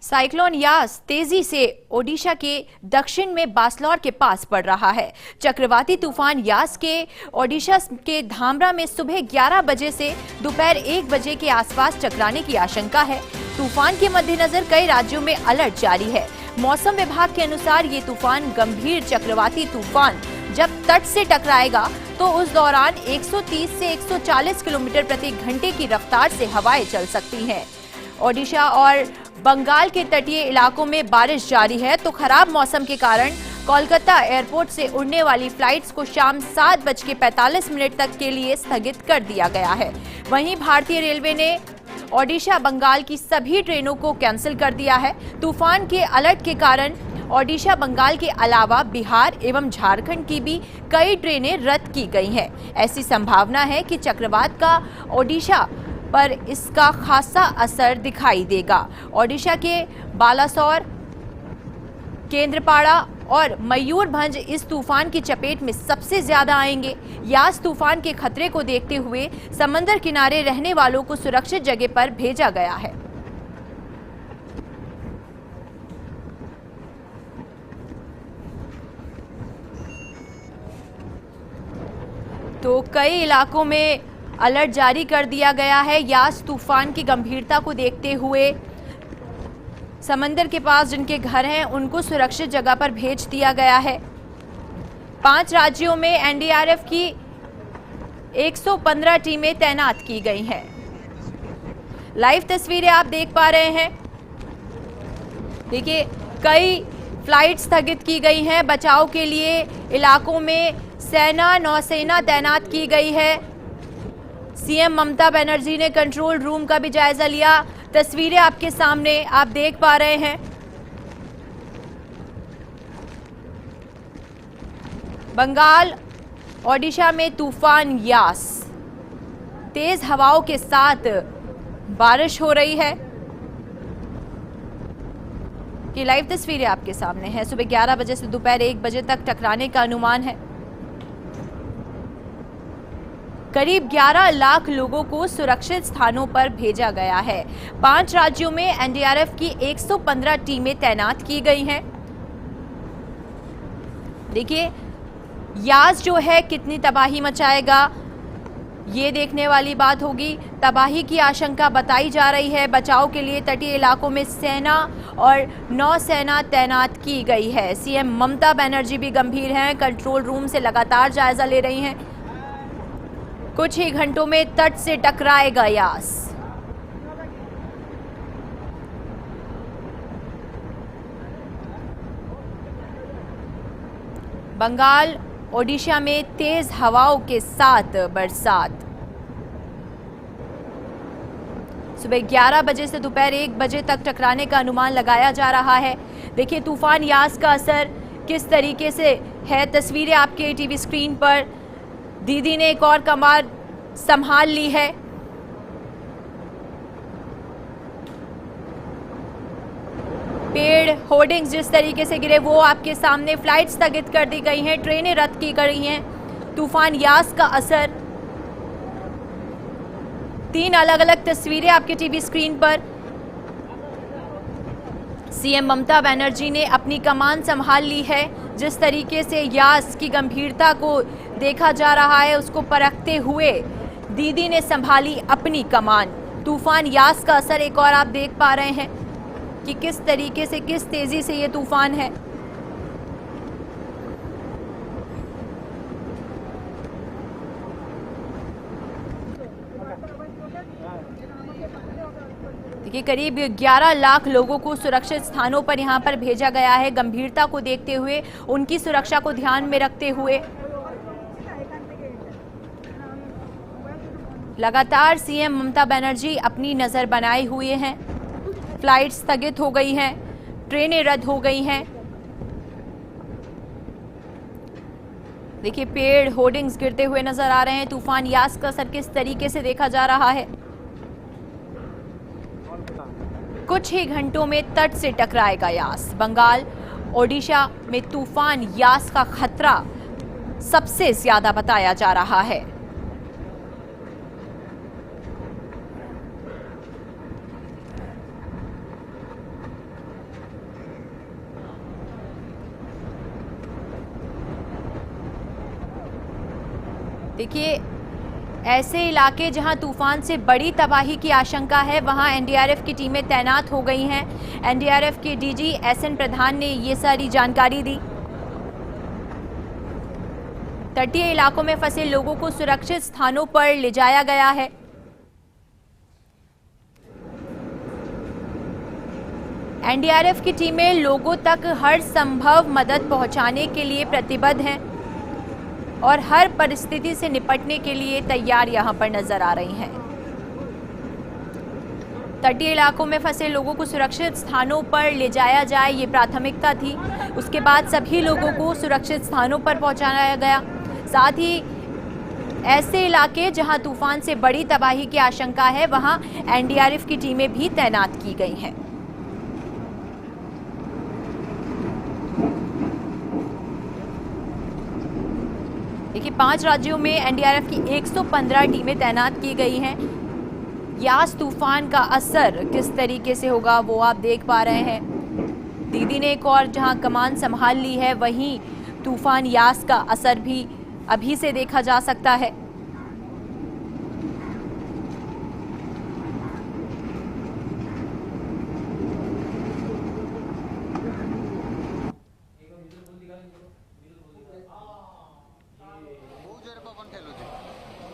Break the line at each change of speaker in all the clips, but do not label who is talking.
Cyclone Yaas तेजी से ओडिशा के दक्षिण में बासलौर के पास बढ़ रहा है। चक्रवाती तूफान यास के ओडिशा के धामरा में सुबह 11 बजे से दोपहर 1 बजे के आसपास टकराने की आशंका है। तूफान के मद्देनजर कई राज्यों में अलर्ट जारी है। मौसम विभाग के अनुसार ये तूफान गंभीर चक्रवाती तूफान जब तट से टकराएगा तो उस दौरान 130 से 140 किलोमीटर प्रति घंटे की रफ्तार से हवाएं चल सकती हैं। ओडिशा और बंगाल के तटीय इलाकों में बारिश जारी है, तो खराब मौसम के कारण कोलकाता एयरपोर्ट से उड़ने वाली फ्लाइट्स को शाम 7:45 तक के लिए स्थगित कर दिया गया है। वहीं भारतीय रेलवे ने ओडिशा बंगाल की सभी ट्रेनों को कैंसिल कर दिया है। तूफान के अलर्ट के कारण ओडिशा बंगाल के अलावा बिहार एवं झारखंड की भी कई ट्रेनें रद्द की गई हैं। ऐसी संभावना है कि चक्रवात का ओडिशा पर इसका खासा असर दिखाई देगा। ओडिशा के बालासोर, केंद्रपाड़ा और मयूरभंज इस तूफान की चपेट में सबसे ज्यादा आएंगे। यास तूफान के खतरे को देखते हुए समंदर किनारे रहने वालों को सुरक्षित जगह पर भेजा गया है। तो कई इलाकों में अलर्ट जारी कर दिया गया है। यास तूफान की गंभीरता को देखते हुए समंदर के पास जिनके घर हैं उनको सुरक्षित जगह पर भेज दिया गया है। 5 राज्यों में एनडीआरएफ की 115 टीमें तैनात की गई हैं। लाइव तस्वीरें आप देख पा रहे हैं। देखिए, कई फ्लाइट स्थगित की गई हैं। बचाव के लिए इलाकों में सेना, नौसेना तैनात की गई है। सीएम ममता बनर्जी ने कंट्रोल रूम का भी जायजा लिया। तस्वीरें आपके सामने आप देख पा रहे हैं। बंगाल, ओडिशा में तूफान यास, तेज हवाओं के साथ बारिश हो रही है। कि लाइव तस्वीरें आपके सामने हैं। सुबह 11 बजे से दोपहर 1 बजे तक टकराने का अनुमान है। करीब 11 लाख लोगों को सुरक्षित स्थानों पर भेजा गया है। 5 राज्यों में एनडीआरएफ की 115 टीमें तैनात की गई हैं। देखिए, यास जो है कितनी तबाही मचाएगा ये देखने वाली बात होगी। तबाही की आशंका बताई जा रही है। बचाव के लिए तटीय इलाकों में सेना और नौसेना तैनात की गई है। सीएम ममता बनर्जी भी गंभीर हैं। कंट्रोल रूम से लगातार जायजा ले रही हैं। कुछ ही घंटों में तट से टकराएगा यास। बंगाल, ओडिशा में तेज हवाओं के साथ बरसात। सुबह 11 बजे से दोपहर 1 बजे तक टकराने का अनुमान लगाया जा रहा है। देखिए, तूफान यास का असर किस तरीके से है। तस्वीरें आपके टीवी स्क्रीन पर। दीदी ने एक और कमान संभाल ली है। पेड़, होर्डिंग्स जिस तरीके से गिरे वो आपके सामने। फ्लाइट स्थगित कर दी गई हैं, ट्रेनें रद्द की गई हैं। तूफान यास का असर। 3 अलग अलग तस्वीरें आपके टीवी स्क्रीन पर। सीएम ममता बनर्जी ने अपनी कमान संभाल ली है। जिस तरीके से यास की गंभीरता को देखा जा रहा है उसको परखते हुए दीदी ने संभाली अपनी कमान। तूफान यास का असर एक और आप देख पा रहे हैं कि किस तरीके से, किस तेजी से ये तूफान है। देखिए, करीब 11 लाख लोगों को सुरक्षित स्थानों पर यहां पर भेजा गया है। गंभीरता को देखते हुए, उनकी सुरक्षा को ध्यान में रखते हुए लगातार सीएम ममता बनर्जी अपनी नजर बनाए हुए हैं। फ्लाइट स्थगित हो गई हैं, ट्रेनें रद्द हो गई हैं। देखिए, पेड़, होर्डिंग्स गिरते हुए नजर आ रहे हैं। तूफान यास का असर किस तरीके से देखा जा रहा है। कुछ ही घंटों में तट से टकराएगा यास। बंगाल, ओडिशा में तूफान यास का खतरा सबसे ज्यादा बताया जा रहा है। देखिए, ऐसे इलाके जहां तूफान से बड़ी तबाही की आशंका है वहां एनडीआरएफ की टीमें तैनात हो गई हैं। एनडीआरएफ के डीजी एसएन प्रधान ने ये सारी जानकारी दी। तटीय इलाकों में फंसे लोगों को सुरक्षित स्थानों पर ले जाया गया है। एनडीआरएफ की टीमें लोगों तक हर संभव मदद पहुंचाने के लिए प्रतिबद्ध हैं और हर परिस्थिति से निपटने के लिए तैयार यहां पर नजर आ रही हैं। तटीय इलाकों में फंसे लोगों को सुरक्षित स्थानों पर ले जाया जाए, ये प्राथमिकता थी। उसके बाद सभी लोगों को सुरक्षित स्थानों पर पहुंचाया गया। साथ ही ऐसे इलाके जहां तूफान से बड़ी तबाही की आशंका है वहां एनडीआरएफ की टीमें भी तैनात की गई हैं। देखिए, 5 राज्यों में एनडीआरएफ की 115 टीमें तैनात की गई हैं। यास तूफान का असर किस तरीके से होगा वो आप देख पा रहे हैं। दीदी ने एक और जहां कमान संभाल ली है, वहीं तूफान यास का असर भी अभी से देखा जा सकता है।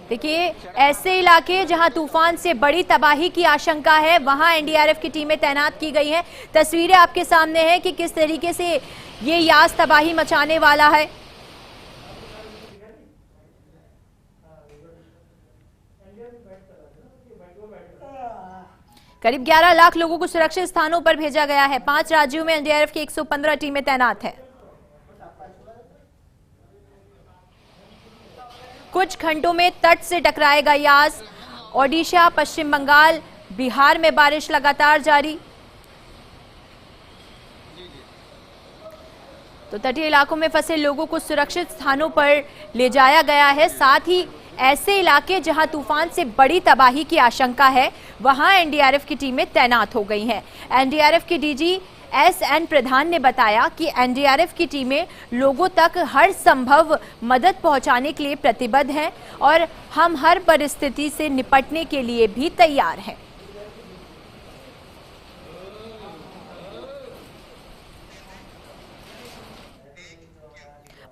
देखिए, ऐसे इलाके जहां तूफान से बड़ी तबाही की आशंका है वहां एनडीआरएफ की टीमें तैनात की गई हैं। तस्वीरें आपके सामने हैं कि किस तरीके से ये यास तबाही मचाने वाला है। करीब 11 लाख लोगों को सुरक्षित स्थानों पर भेजा गया है। 5 राज्यों में एनडीआरएफ की 115 टीमें तैनात हैं। कुछ घंटों में तट से टकराएगा यास। ओडिशा, पश्चिम बंगाल, बिहार में बारिश लगातार जारी। तो तटीय इलाकों में फंसे लोगों को सुरक्षित स्थानों पर ले जाया गया है। साथ ही ऐसे इलाके जहां तूफान से बड़ी तबाही की आशंका है वहां एनडीआरएफ की टीमें तैनात हो गई हैं। एनडीआरएफ के डीजी एसएन प्रधान ने बताया कि एनडीआरएफ की टीमें लोगों तक हर संभव मदद पहुंचाने के लिए प्रतिबद्ध हैं और हम हर परिस्थिति से निपटने के लिए भी तैयार हैं।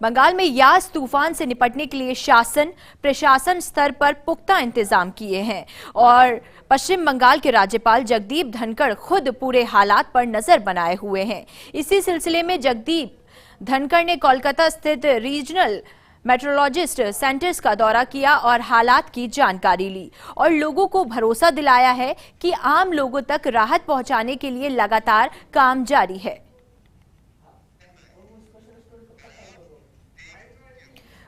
बंगाल में यास तूफान से निपटने के लिए शासन प्रशासन स्तर पर पुख्ता इंतजाम किए हैं और पश्चिम बंगाल के राज्यपाल जगदीप धनखड़ खुद पूरे हालात पर नजर बनाए हुए हैं। इसी सिलसिले में जगदीप धनखड़ ने कोलकाता स्थित रीजनल मेट्रोलॉजिस्ट सेंटर्स का दौरा किया और हालात की जानकारी ली और लोगों को भरोसा दिलाया है कि आम लोगों तक राहत पहुंचाने के लिए लगातार काम जारी है।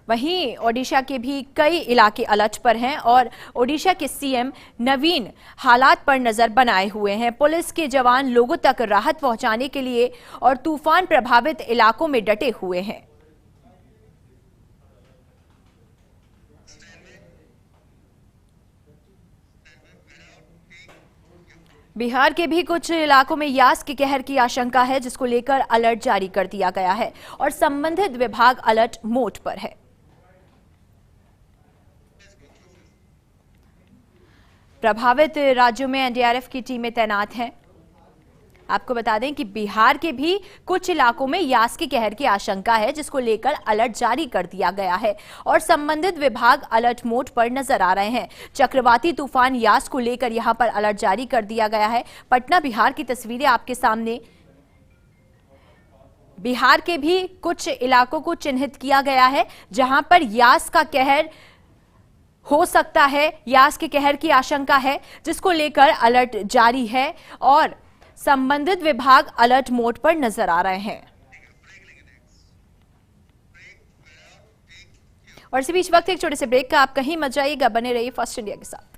वहीं ओडिशा के भी कई इलाके अलर्ट पर हैं और ओडिशा के सीएम नवीन हालात पर नजर बनाए हुए हैं। पुलिस के जवान लोगों तक राहत पहुंचाने के लिए और तूफान प्रभावित इलाकों में डटे हुए हैं। बिहार के भी कुछ इलाकों में यास के कहर की आशंका है, जिसको लेकर अलर्ट जारी कर दिया गया है और संबंधित विभाग अलर्ट मोड पर है। प्रभावित राज्यों में एनडीआरएफ की टीमें तैनात हैं। आपको बता दें कि बिहार के भी कुछ इलाकों में यास के कहर की आशंका है, जिसको लेकर अलर्ट जारी कर दिया गया है और संबंधित विभाग अलर्ट मोड पर नजर आ रहे हैं। चक्रवाती तूफान यास को लेकर यहां पर अलर्ट जारी कर दिया गया है। पटना बिहार की तस्वीरें आपके सामने। बिहार के भी कुछ इलाकों को चिन्हित किया गया है जहां पर यास का कहर हो सकता है, यास के कहर की आशंका है, जिसको लेकर अलर्ट जारी है और संबंधित विभाग अलर्ट मोड पर नजर आ रहे हैं। और इसी बीच वक्त एक छोटे से ब्रेक का, आप कहीं मत जाइएगा, बने रहिए फर्स्ट इंडिया के साथ।